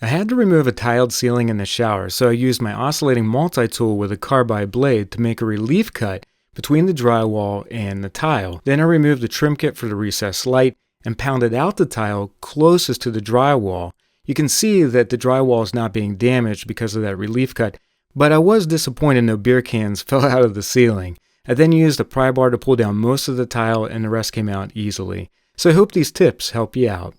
I had to remove a tiled ceiling in the shower, so I used my oscillating multi-tool with a carbide blade to make a relief cut between the drywall and the tile. Then I removed the trim kit for the recessed light and pounded out the tile closest to the drywall. You can see that the drywall is not being damaged because of that relief cut, but I was disappointed no beer cans fell out of the ceiling. I then used a pry bar to pull down most of the tile and the rest came out easily. So I hope these tips help you out.